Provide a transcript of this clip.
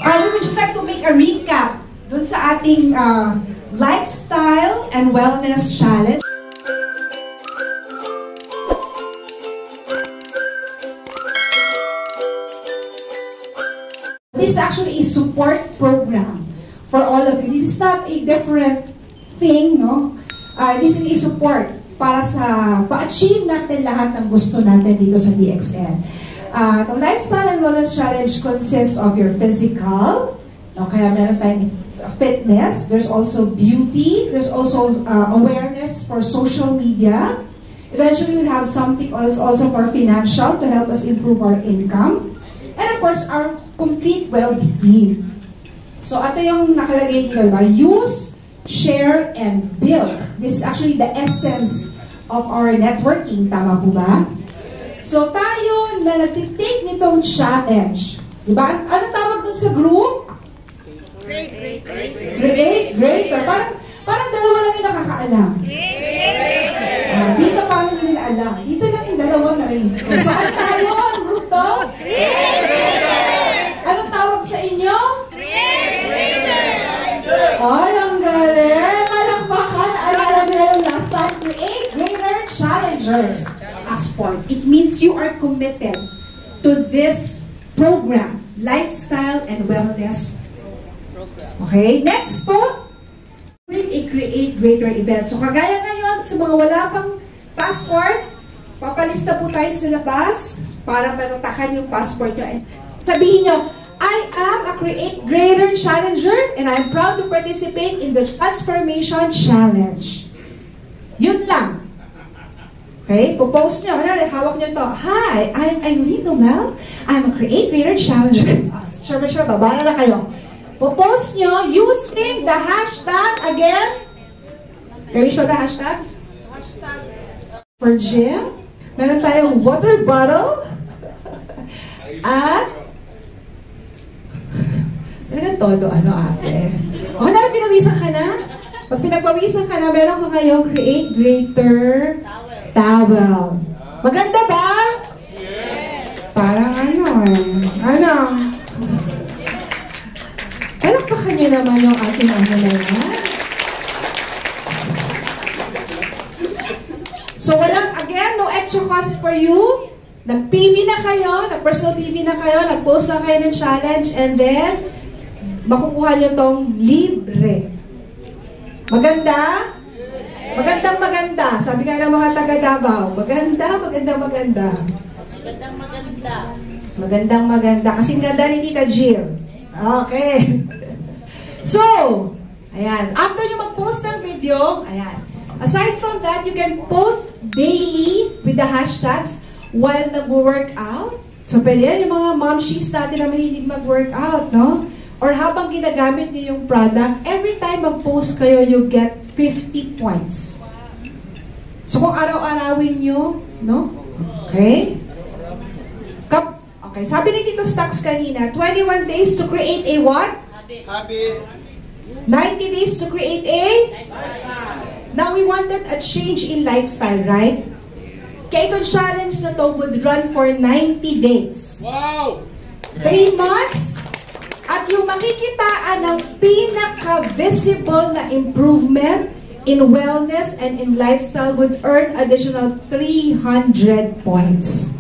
We would just like to make a recap dun sa ating lifestyle and wellness challenge. This is actually a support program for all of you. This is not a different thing, no? This is a support para sa pa-achieve natin lahat ng gusto natin dito sa DXN. The Lifestyle and Wellness Challenge consists of your physical, no? Kaya meron tayong fitness, there's also beauty, there's also awareness for social media. Eventually, we'll have something also for financial to help us improve our income. And of course, our complete well-being. So, ito yung nakalagay dito, diba? Use, share, and build. This is actually the essence of our networking. Tama po ba? So, tayo na nagtitake nitong challenge. Diba? Ano tawag dun sa group? Greater. Parang dalawa lang yung nakakaalam. Dito parang hindi nila alam. Dito lang yung dalawa na rin. So, ano tayo? Ang group to? Anong tawag sa inyo? Ay, ang galing! Malakpakan! Alala nila yung last time. Create Greater Challengers. Passport. It means you are committed to this program. Lifestyle and Wellness. Okay? Next po, create greater events. So, kagaya ngayon, sa mga wala pang passports, papalista po tayo sa labas para matatakan yung passport nyo. Sabihin nyo, I am a Create Greater Challenger and I'm proud to participate in the Transformation Challenge. Yun lang. Okay? Popost nyo. Hawak nyo ito. Hi, I'm Eileen Nomel. I'm a Create Greater Challenger. Sure, babara na kayo. Popost nyo using the hashtag again. Can you show the hashtags? For gym, meron tayong water bottle at talagang todo, ate. O, pinawisan ka na? Pag pinagpawisan ka na, meron ka ngayong Create Greater Towel. Maganda ba? Yes! Parang palakpakan nyo naman yung ating na yan. So, again, no extra cost for you. Nag-PV na kayo, nag-personal PV na kayo, nag-post na kayo ng challenge, and then, makukuha nyo tong libre. Maganda? Maganda. Sabi nga ng mga taga-Davao, maganda. Kasing ganda ni Tita Jill. Okay. So, ayan. After nyo mag-post ng video, ayan. Aside from that, you can post daily with the hashtags while nag-workout. So, pwede yan yung mga momshies natin na mahilig mag-workout, no? Or habang ginagamit nyo yung product, every time mag-post kayo, you get 50 points. So, kung araw-arawin nyo, no? Okay? Okay, sabi ni Tito Stax kanina, 21 days to create a what? Habit. 90 days to create a? Now, we wanted a change in lifestyle, right? Kaya itong challenge na to would run for 90 days. Wow! 3 months. At yung makikitaan ng pinaka-visible na improvement in wellness and in lifestyle would earn additional 300 points.